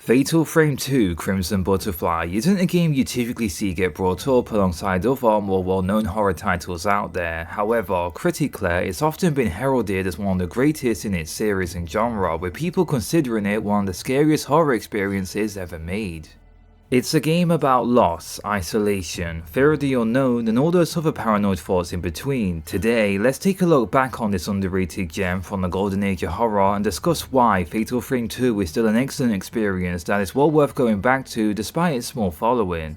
Fatal Frame 2 Crimson Butterfly isn't a game you typically see get brought up alongside other more well-known horror titles out there. However, critically, it's often been heralded as one of the greatest in its series and genre, with people considering it one of the scariest horror experiences ever made. It's a game about loss, isolation, fear of the unknown, and all those other paranoid thoughts in between. Today, let's take a look back on this underrated gem from the golden age of horror and discuss why Fatal Frame 2 is still an excellent experience that is well worth going back to despite its small following.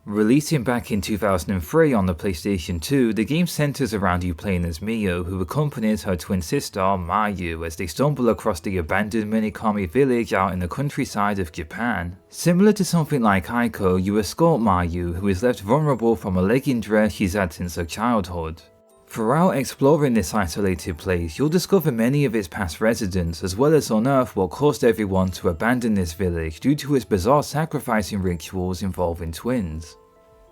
Releasing back in 2003 on the PlayStation 2, the game centers around you playing as Mio, who accompanies her twin sister Mayu as they stumble across the abandoned Minikami village out in the countryside of Japan. Similar to something like Aiko, you escort Mayu, who is left vulnerable from a leg injury she's had since her childhood. Throughout exploring this isolated place, you'll discover many of its past residents, as well as unearth what caused everyone to abandon this village due to its bizarre sacrificing rituals involving twins.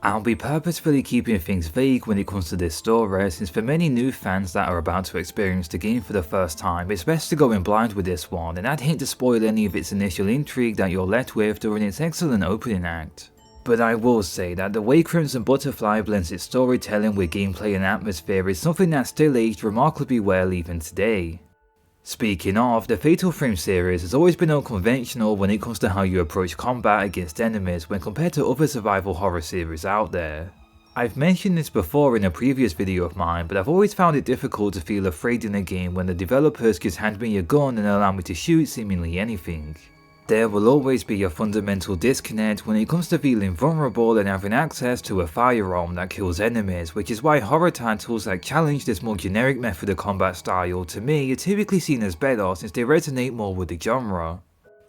I'll be purposefully keeping things vague when it comes to this story, since for many new fans that are about to experience the game for the first time, it's best to go in blind with this one, and I'd hate to spoil any of its initial intrigue that you're left with during its excellent opening act. But I will say that the way Crimson Butterfly blends its storytelling with gameplay and atmosphere is something that's still aged remarkably well even today. Speaking of, the Fatal Frame series has always been unconventional when it comes to how you approach combat against enemies when compared to other survival horror series out there. I've mentioned this before in a previous video of mine, but I've always found it difficult to feel afraid in a game when the developers just hand me a gun and allow me to shoot seemingly anything. There will always be a fundamental disconnect when it comes to feeling vulnerable and having access to a firearm that kills enemies, which is why horror titles that challenge this more generic method of combat style to me are typically seen as better since they resonate more with the genre.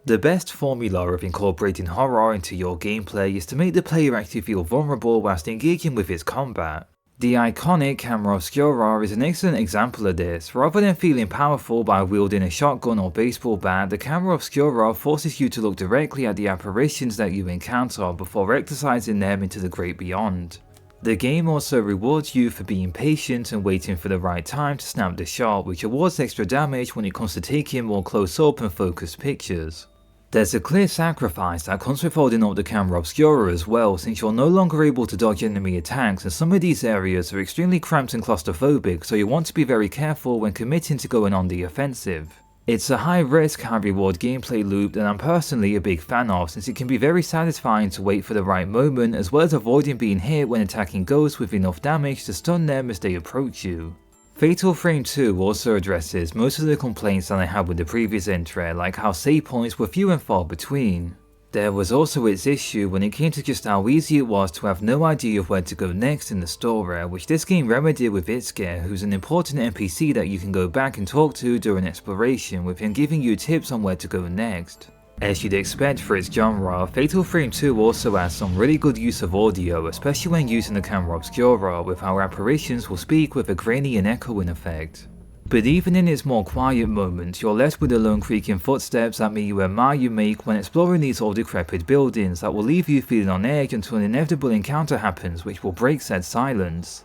The best formula of incorporating horror into your gameplay is to make the player actually feel vulnerable whilst engaging with its combat. The iconic Camera Obscura is an excellent example of this. Rather than feeling powerful by wielding a shotgun or baseball bat, the Camera Obscura forces you to look directly at the apparitions that you encounter before exercising them into the great beyond. The game also rewards you for being patient and waiting for the right time to snap the shot, which awards extra damage when it comes to taking more close-up and focused pictures. There's a clear sacrifice that comes with holding up the Camera Obscura as well, since you're no longer able to dodge enemy attacks and some of these areas are extremely cramped and claustrophobic, so you want to be very careful when committing to going on the offensive. It's a high risk, high reward gameplay loop that I'm personally a big fan of, since it can be very satisfying to wait for the right moment as well as avoiding being hit when attacking ghosts with enough damage to stun them as they approach you. Fatal Frame 2 also addresses most of the complaints that I had with the previous entry, like how save points were few and far between. There was also its issue when it came to just how easy it was to have no idea of where to go next in the story, which this game remedied with Itsuki, who's an important NPC that you can go back and talk to during exploration, with him giving you tips on where to go next. As you'd expect for its genre, Fatal Frame 2 also has some really good use of audio, especially when using the Camera Obscura, with how apparitions will speak with a grainy and echoing effect. But even in its more quiet moments, you're left with the lone creaking footsteps that Miyu and Mayu make when exploring these old decrepit buildings that will leave you feeling on edge until an inevitable encounter happens which will break said silence.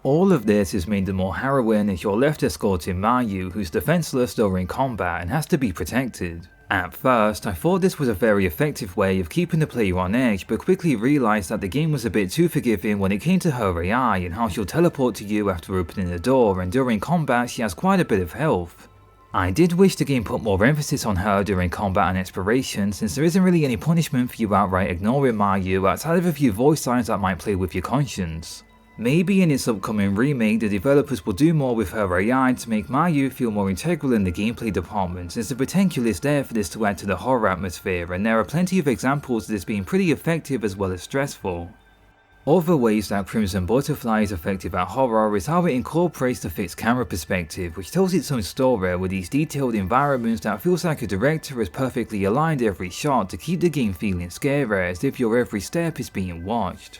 All of this is made the more harrowing as you're left escorting Mayu, who's defenseless during combat and has to be protected. At first, I thought this was a very effective way of keeping the player on edge, but quickly realised that the game was a bit too forgiving when it came to her AI and how she'll teleport to you after opening the door, and during combat she has quite a bit of health. I did wish the game put more emphasis on her during combat and exploration, since there isn't really any punishment for you outright ignoring Mayu outside of a few voice lines that might play with your conscience. Maybe in its upcoming remake, the developers will do more with her AI to make Mayu feel more integral in the gameplay department, since the potential is there for this to add to the horror atmosphere, and there are plenty of examples of this being pretty effective as well as stressful. Other ways that Crimson Butterfly is effective at horror is how it incorporates the fixed camera perspective, which tells its own story with these detailed environments that feels like a director has perfectly aligned every shot to keep the game feeling scary as if your every step is being watched.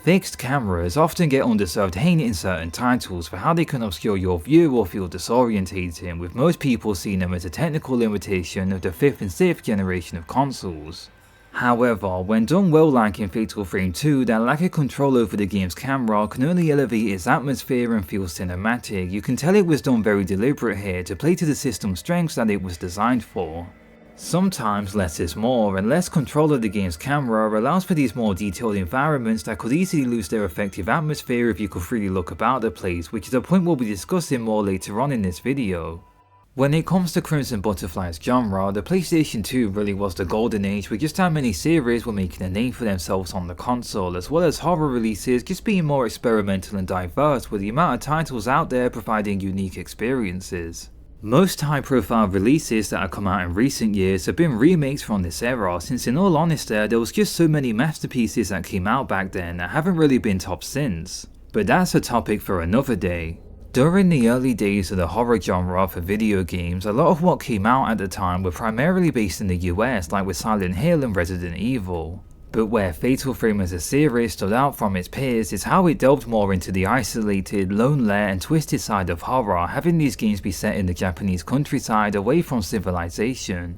Fixed cameras often get undeserved hate in certain titles for how they can obscure your view or feel disorientating, with most people seeing them as a technical limitation of the 5th and 6th generation of consoles. However, when done well like in Fatal Frame 2, that lack of control over the game's camera can only elevate its atmosphere and feel cinematic. You can tell it was done very deliberate here to play to the system's strengths that it was designed for. Sometimes less is more, and less control of the game's camera allows for these more detailed environments that could easily lose their effective atmosphere if you could freely look about the place, which is a point we'll be discussing more later on in this video. When it comes to Crimson Butterfly's genre, the PlayStation 2 really was the golden age with just how many series were making a name for themselves on the console, as well as horror releases just being more experimental and diverse with the amount of titles out there providing unique experiences. Most high-profile releases that have come out in recent years have been remakes from this era, since in all honesty there was just so many masterpieces that came out back then that haven't really been topped since. But that's a topic for another day. During the early days of the horror genre for video games, a lot of what came out at the time were primarily based in the US, like with Silent Hill and Resident Evil. But where Fatal Frame as a series stood out from its peers is how it delved more into the isolated, lonely and twisted side of horror, having these games be set in the Japanese countryside away from civilization.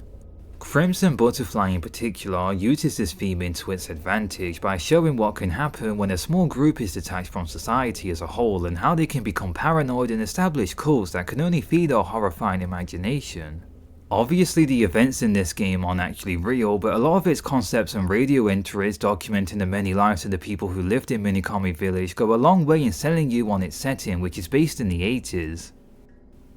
Crimson Butterfly in particular uses this theme into its advantage by showing what can happen when a small group is detached from society as a whole and how they can become paranoid and establish cults that can only feed our horrifying imagination. Obviously the events in this game aren't actually real, but a lot of its concepts and radio entries documenting the many lives of the people who lived in Minokami Village go a long way in selling you on its setting, which is based in the 80s.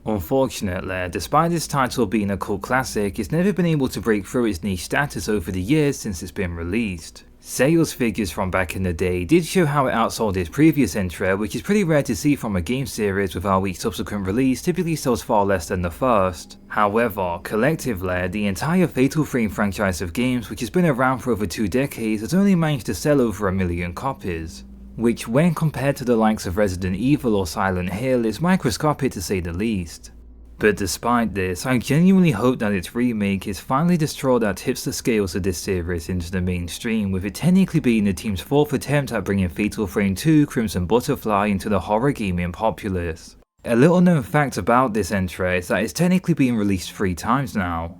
Unfortunately, despite this title being a cult classic, it's never been able to break through its niche status over the years since it's been released. Sales figures from back in the day did show how it outsold its previous entry, which is pretty rare to see from a game series with how each subsequent release typically sells far less than the first. However, collectively, the entire Fatal Frame franchise of games, which has been around for over 2 decades, has only managed to sell over 1 million copies. Which, when compared to the likes of Resident Evil or Silent Hill, is microscopic to say the least. But despite this, I genuinely hope that its remake is finally the straw that tips the scales of this series into the mainstream, with it technically being the team's 4th attempt at bringing Fatal Frame 2 Crimson Butterfly into the horror gaming populace. A little known fact about this entry is that it's technically been released 3 times now.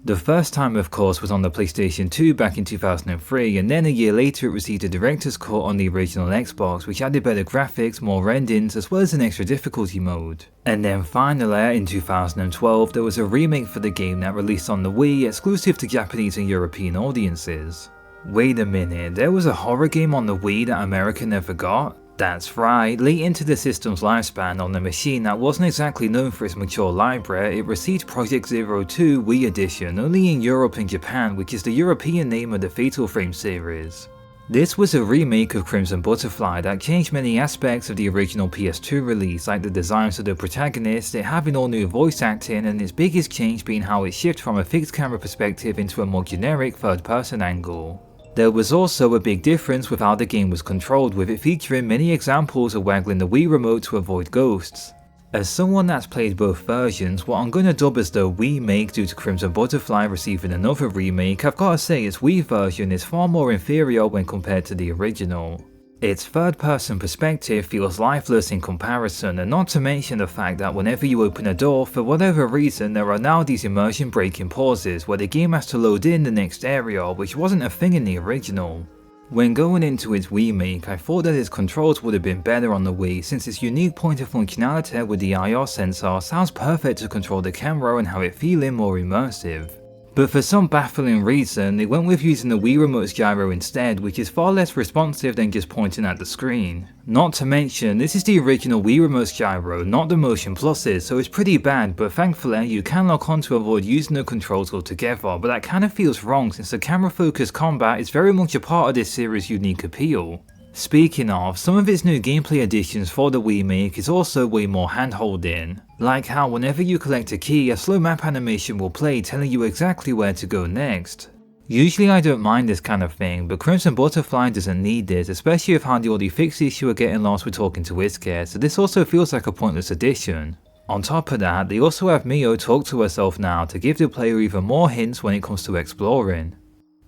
The first time of course was on the PlayStation 2 back in 2003, and then a year later it received a director's cut on the original Xbox, which added better graphics, more endings, as well as an extra difficulty mode. And then finally, in 2012, there was a remake for the game that released on the Wii, exclusive to Japanese and European audiences. Wait a minute, there was a horror game on the Wii that America never got? That's right, late into the system's lifespan on a machine that wasn't exactly known for its mature library, it received Project 02 Wii Edition only in Europe and Japan, which is the European name of the Fatal Frame series. This was a remake of Crimson Butterfly that changed many aspects of the original PS2 release, like the designs of the protagonist, it having all new voice acting, and its biggest change being how it shifted from a fixed camera perspective into a more generic third-person angle. There was also a big difference with how the game was controlled, with it featuring many examples of waggling the Wii remote to avoid ghosts. As someone that's played both versions, what I'm gonna dub as the Wii make due to Crimson Butterfly receiving another remake, I've gotta say its Wii version is far more inferior when compared to the original. Its third-person perspective feels lifeless in comparison, and not to mention the fact that whenever you open a door, for whatever reason there are now these immersion breaking pauses where the game has to load in the next area, which wasn't a thing in the original. When going into its remake, I thought that its controls would have been better on the Wii, since its unique point of functionality with the IR sensor sounds perfect to control the camera and have it feeling more immersive. But for some baffling reason, they went with using the Wii Remote's gyro instead, which is far less responsive than just pointing at the screen. Not to mention, this is the original Wii Remote's gyro, not the Motion Plus's, so it's pretty bad, but thankfully you can lock on to avoid using the controls altogether, but that kinda feels wrong since the camera focused combat is very much a part of this series' unique appeal. Speaking of, some of its new gameplay additions for the Wii make is also way more hand-holding. Like how whenever you collect a key, a slow map animation will play telling you exactly where to go next. Usually I don't mind this kind of thing, but Crimson Butterfly doesn't need this, especially with how the already fixed issue of getting lost with talking to Izuka, so this also feels like a pointless addition. On top of that, they also have Mio talk to herself now to give the player even more hints when it comes to exploring.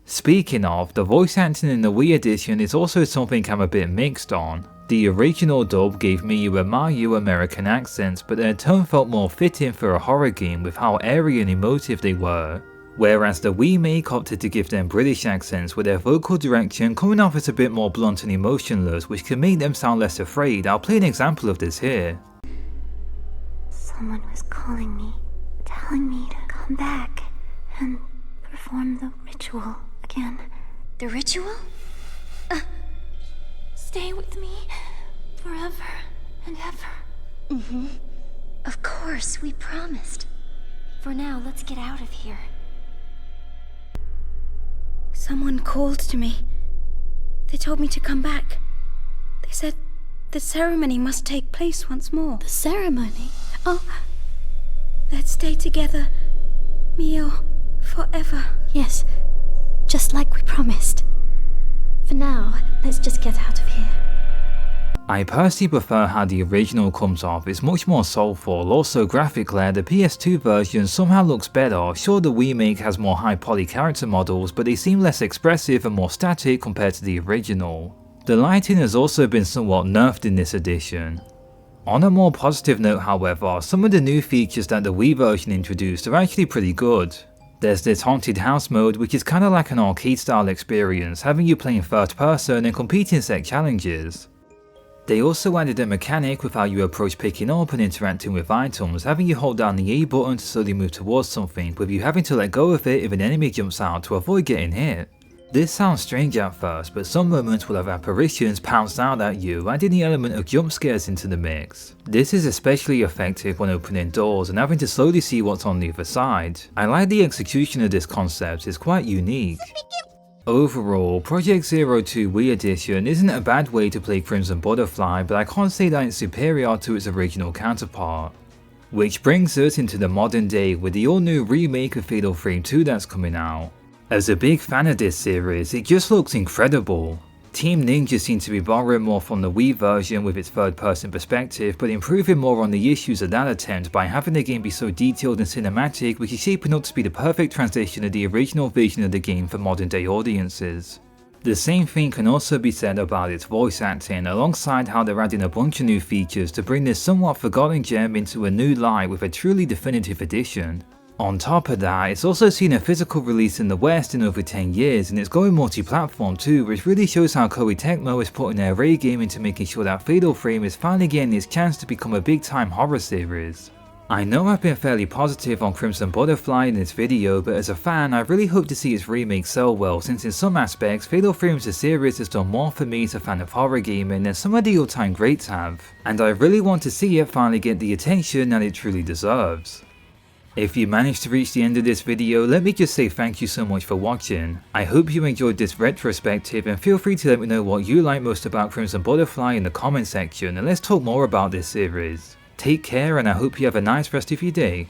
Speaking of, the voice acting in the Wii edition is also something I'm a bit mixed on. The original dub gave Miyu and Mayu American accents, but their tone felt more fitting for a horror game with how airy and emotive they were. Whereas the Wii make opted to give them British accents with their vocal direction coming off as a bit more blunt and emotionless, which can make them sound less afraid. I'll play an example of this here. Someone was calling me, telling me to come back. and perform the ritual again. The ritual? Stay with me forever and ever. Of course, we promised. For now, let's get out of here. Someone called to me. They told me to come back. They said the ceremony must take place once more. The ceremony? Oh, let's stay together, Mio, forever. Yes, just like we promised. For now, let's just get out of here. I personally prefer how the original comes off. It's much more soulful. Also graphically, the PS2 version somehow looks better. Sure, the remake has more high poly character models, but they seem less expressive and more static compared to the original. The lighting has also been somewhat nerfed in this edition. On a more positive note however, some of the new features that the Wii version introduced are actually pretty good. There's this haunted house mode, which is kinda like an arcade style experience, having you play in third person and complete set challenges. They also added a mechanic with how you approach picking up and interacting with items, having you hold down the A button to slowly move towards something, with you having to let go of it if an enemy jumps out to avoid getting hit. This sounds strange at first, but some moments will have apparitions pounce out at you, adding the element of jump scares into the mix. This is especially effective when opening doors and having to slowly see what's on the other side. I like the execution of this concept, it's quite unique. Overall, Project Zero 2 Wii Edition isn't a bad way to play Crimson Butterfly, but I can't say that it's superior to its original counterpart. Which brings us into the modern day with the all new remake of Fatal Frame 2 that's coming out. As a big fan of this series, it just looks incredible. Team Ninja seem to be borrowing more from the Wii version with its third person perspective, but improving more on the issues of that attempt by having the game be so detailed and cinematic, which is shaping up to be the perfect translation of the original vision of the game for modern day audiences. The same thing can also be said about its voice acting, alongside how they're adding a bunch of new features to bring this somewhat forgotten gem into a new light with a truly definitive edition. On top of that, it's also seen a physical release in the West in over 10 years, and it's going multi-platform too, which really shows how Koei Tecmo is putting their A game into making sure that Fatal Frame is finally getting its chance to become a big time horror series. I know I've been fairly positive on Crimson Butterfly in this video, but as a fan I really hope to see its remake sell well, since in some aspects Fatal Frame as a series has done more for me as a fan of horror gaming than some of the all-time greats have, and I really want to see it finally get the attention that it truly deserves. If you managed to reach the end of this video, let me just say thank you so much for watching. I hope you enjoyed this retrospective, and feel free to let me know what you like most about Crimson Butterfly in the comment section, and let's talk more about this series. Take care, and I hope you have a nice rest of your day.